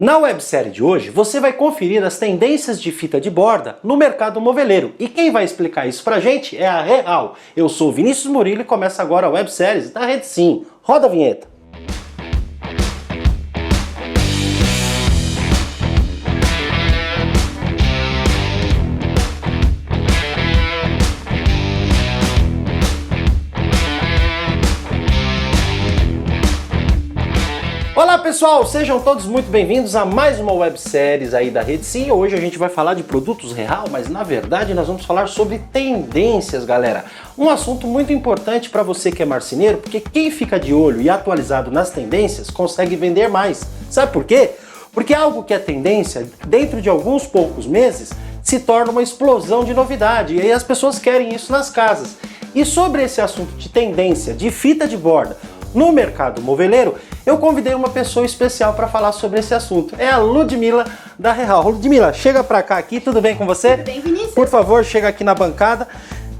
Na websérie de hoje, você vai conferir as tendências de fita de borda no mercado moveleiro. E quem vai explicar isso pra gente é a Real. Eu sou o Vinícius Murilo e começa agora a websérie da Rede Sim. Roda a vinheta. Olá pessoal, sejam todos muito bem-vindos a mais uma websérie aí da Rede Sim. Hoje a gente vai falar de produtos Real, mas na verdade nós vamos falar sobre tendências, galera. Um assunto muito importante para você que é marceneiro, porque quem fica de olho e atualizado nas tendências consegue vender mais. Sabe por quê? Porque algo que é tendência, dentro de alguns poucos meses, se torna uma explosão de novidade e aí as pessoas querem isso nas casas. E sobre esse assunto de tendência de fita de borda no mercado moveleiro, eu convidei uma pessoa especial para falar sobre esse assunto. É a Ludmila da Real. Ludmila, chega para cá aqui, tudo bem com você? Tudo bem, Vinícius? Por favor, chega aqui na bancada.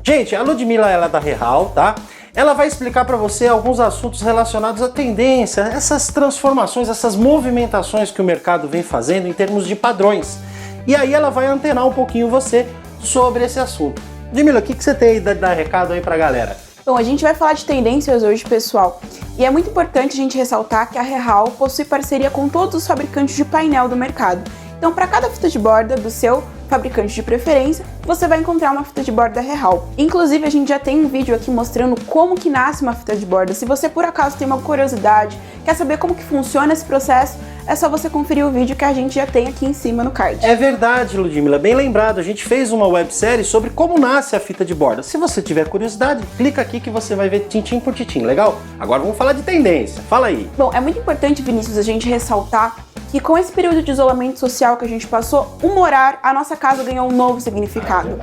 Gente, a Ludmila, ela é da Real, tá? Ela vai explicar para você alguns assuntos relacionados à tendência, essas transformações, essas movimentações que o mercado vem fazendo em termos de padrões. E aí ela vai antenar um pouquinho você sobre esse assunto. Ludmila, o que você tem aí dar recado aí pra galera? Bom, a gente vai falar de tendências hoje, pessoal. E é muito importante a gente ressaltar que a Real possui parceria com todos os fabricantes de painel do mercado. Então, para cada fita de borda do seu fabricante de preferência, você vai encontrar uma fita de borda Real. Inclusive, a gente já tem um vídeo aqui mostrando como que nasce uma fita de borda. Se você, por acaso, tem uma curiosidade, quer saber como que funciona esse processo, é só você conferir o vídeo que a gente já tem aqui em cima no card. É verdade, Ludmila, bem lembrado. A gente fez uma websérie sobre como nasce a fita de borda. Se você tiver curiosidade, clica aqui que você vai ver tintim por tintim, legal? Agora vamos falar de tendência. Fala aí. Bom, é muito importante, Vinícius, a gente ressaltar que com esse período de isolamento social que a gente passou, o morar, a nossa casa ganhou um novo significado.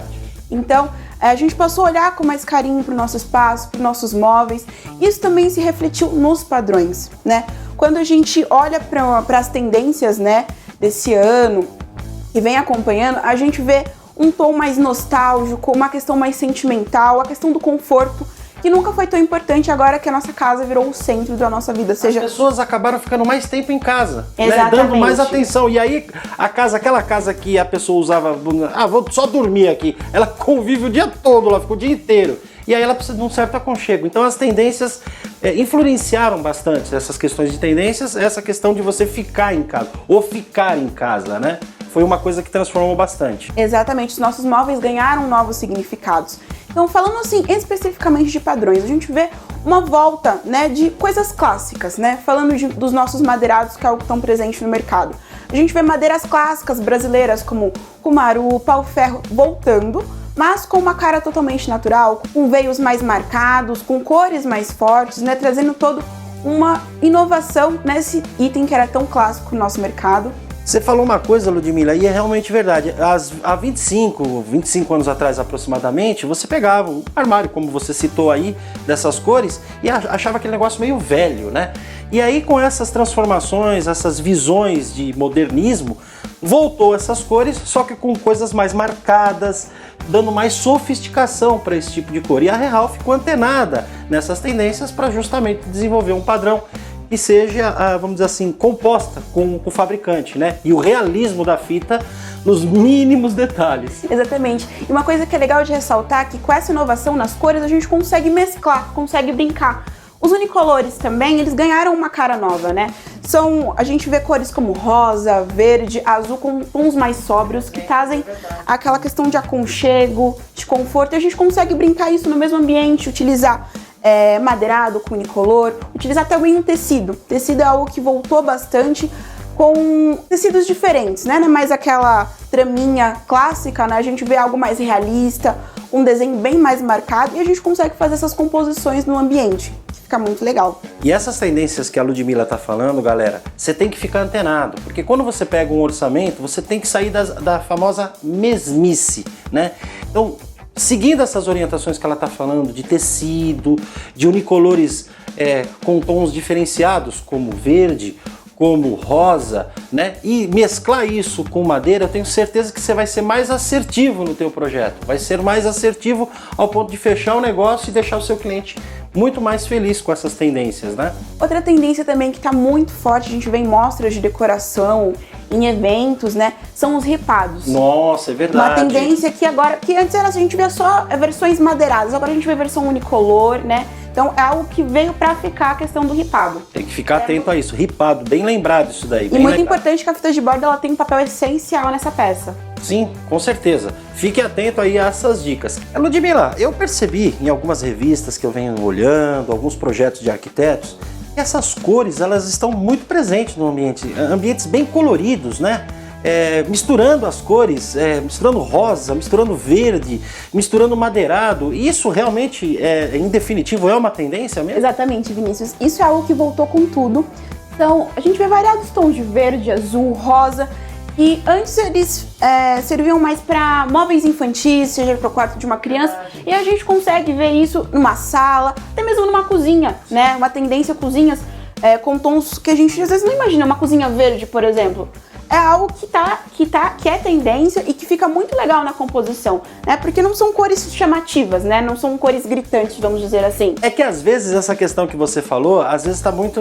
Então, a gente passou a olhar com mais carinho para o nosso espaço, para os nossos móveis. Isso também se refletiu nos padrões, né? Quando a gente olha para as tendências, né, desse ano e vem acompanhando, a gente vê um tom mais nostálgico, uma questão mais sentimental, a questão do conforto, que nunca foi tão importante agora que a nossa casa virou o centro da nossa vida. Seja... As pessoas acabaram ficando mais tempo em casa, né? Dando mais atenção. E aí, aquela casa que a pessoa usava, vou só dormir aqui, ela convive o dia todo, ela fica o dia inteiro. E aí ela precisa de um certo aconchego. Então as tendências influenciaram bastante essas questões de tendências, essa questão de você ficar em casa, ou ficar em casa, né? Foi uma coisa que transformou bastante. Exatamente, os nossos móveis ganharam novos significados. Então, falando assim, especificamente de padrões, a gente vê uma volta, né, de coisas clássicas, né? Falando dos nossos madeirados, que é algo tão presente no mercado. A gente vê madeiras clássicas brasileiras, como cumaru, pau-ferro, voltando, mas com uma cara totalmente natural, com veios mais marcados, com cores mais fortes, né? Trazendo toda uma inovação nesse item que era tão clássico no nosso mercado. Você falou uma coisa, Ludmila, e é realmente verdade. Há 25 anos atrás aproximadamente, você pegava um armário, como você citou aí, dessas cores, e achava aquele negócio meio velho, né? E aí com essas transformações, essas visões de modernismo, voltou essas cores, só que com coisas mais marcadas, dando mais sofisticação para esse tipo de cor. E a Real ficou antenada nessas tendências para justamente desenvolver um padrão que seja, vamos dizer assim, composta com o fabricante, né? E o realismo da fita nos mínimos detalhes. Exatamente. E uma coisa que é legal de ressaltar é que com essa inovação nas cores a gente consegue mesclar, consegue brincar. Os unicolores também, eles ganharam uma cara nova, né? A gente vê cores como rosa, verde, azul, com tons mais sóbrios, que trazem aquela questão de aconchego, de conforto, e a gente consegue brincar isso no mesmo ambiente, utilizar madeirado com unicolor, utilizar também um tecido. Tecido é algo que voltou bastante com tecidos diferentes, né? Não é mais aquela traminha clássica, né? A gente vê algo mais realista, um desenho bem mais marcado e a gente consegue fazer essas composições no ambiente. Fica muito legal. E essas tendências que a Ludmila tá falando, galera, você tem que ficar antenado, porque quando você pega um orçamento, você tem que sair da famosa mesmice, né? Então, seguindo essas orientações que ela está falando de tecido, de unicolores com tons diferenciados, como verde, como rosa, né? E mesclar isso com madeira, eu tenho certeza que você vai ser mais assertivo no teu projeto. Vai ser mais assertivo ao ponto de fechar o negócio e deixar o seu cliente muito mais feliz com essas tendências, né? Outra tendência também que está muito forte, a gente vê em mostras de decoração, em eventos, né, são os ripados. Nossa, é verdade. Uma tendência que agora, que antes era assim, a gente via só versões madeiradas, agora a gente vê versão unicolor, né? Então é algo que veio para ficar a questão do ripado. Tem que ficar atento a isso, ripado, bem lembrado isso daí. E muito importante que a fita de borda ela tem um papel essencial nessa peça. Sim, com certeza. Fique atento aí a essas dicas. Ludmila, eu percebi em algumas revistas que eu venho olhando, alguns projetos de arquitetos, que essas cores elas estão muito presentes no ambiente, ambientes bem coloridos, né? Misturando as cores, misturando rosa, misturando verde, misturando madeirado. Isso realmente, em definitivo, é uma tendência mesmo? Exatamente, Vinícius. Isso é algo que voltou com tudo. Então, a gente vê variados tons de verde, azul, rosa. E antes eles serviam mais para móveis infantis, seja para o quarto de uma criança. E a gente consegue ver isso numa sala, até mesmo numa cozinha, né? Uma tendência cozinhas com tons que a gente às vezes não imagina. Uma cozinha verde, por exemplo. É algo que é tendência e que fica muito legal na composição, né? Porque não são cores chamativas, né? Não são cores gritantes, vamos dizer assim. É que às vezes essa questão que você falou, às vezes está muito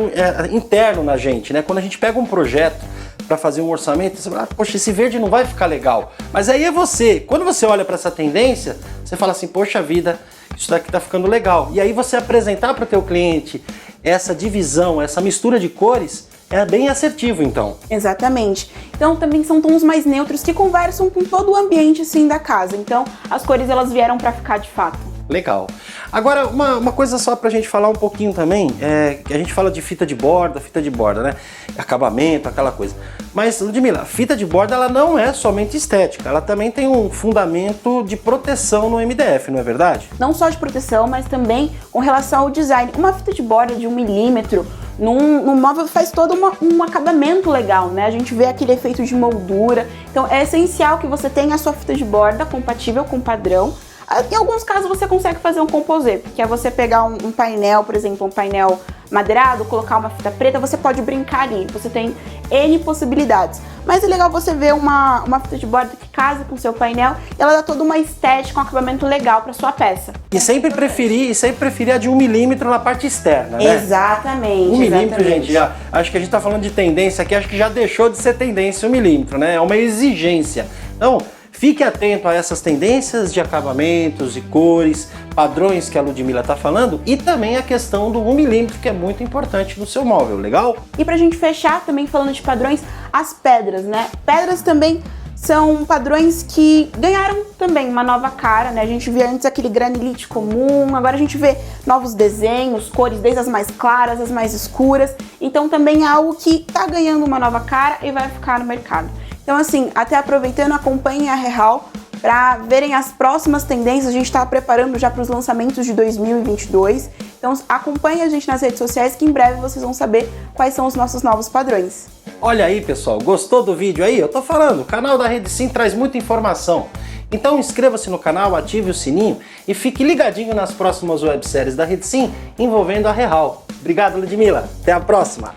interno na gente, né? Quando a gente pega um projeto para fazer um orçamento, você fala, poxa, esse verde não vai ficar legal. Mas aí é você. Quando você olha para essa tendência, você fala assim, poxa vida, isso daqui tá ficando legal. E aí você apresentar para o teu cliente essa divisão, essa mistura de cores, é bem assertivo, então. Exatamente. Então também são tons mais neutros que conversam com todo o ambiente assim da casa. Então as cores elas vieram para ficar de fato. Legal. Agora, uma coisa só pra gente falar um pouquinho também, que a gente fala de fita de borda, né? Acabamento, aquela coisa. Mas, Ludmila, a fita de borda ela não é somente estética, ela também tem um fundamento de proteção no MDF, não é verdade? Não só de proteção, mas também com relação ao design. Uma fita de borda de 1 milímetro num móvel faz todo um acabamento legal, né? A gente vê aquele efeito de moldura. Então é essencial que você tenha a sua fita de borda compatível com o padrão. Em alguns casos você consegue fazer um composê, que é você pegar um painel, por exemplo, um painel madeirado, colocar uma fita preta, você pode brincar ali, você tem N possibilidades. Mas é legal você ver uma fita de borda que casa com o seu painel e ela dá toda uma estética, um acabamento legal para sua peça. E sempre preferir a de 1 milímetro na parte externa, né? Exatamente. 1 milímetro, gente, acho que a gente tá falando de tendência aqui, acho que já deixou de ser tendência 1 milímetro, né? É uma exigência. Então, fique atento a essas tendências de acabamentos e cores, padrões que a Ludmila está falando e também a questão do 1 milímetro, que é muito importante no seu móvel, legal? E pra gente fechar, também falando de padrões, as pedras, né? Pedras também são padrões que ganharam também uma nova cara, né? A gente via antes aquele granilite comum, agora a gente vê novos desenhos, cores desde as mais claras, as mais escuras. Então também é algo que tá ganhando uma nova cara e vai ficar no mercado. Então assim, até aproveitando, acompanhem a Real para verem as próximas tendências. A gente está preparando já para os lançamentos de 2022. Então acompanhem a gente nas redes sociais que em breve vocês vão saber quais são os nossos novos padrões. Olha aí, pessoal, gostou do vídeo aí? Eu tô falando, o canal da Rede Sim traz muita informação. Então inscreva-se no canal, ative o sininho e fique ligadinho nas próximas webséries da Rede Sim envolvendo a Real. Obrigado, Ludmila. Até a próxima.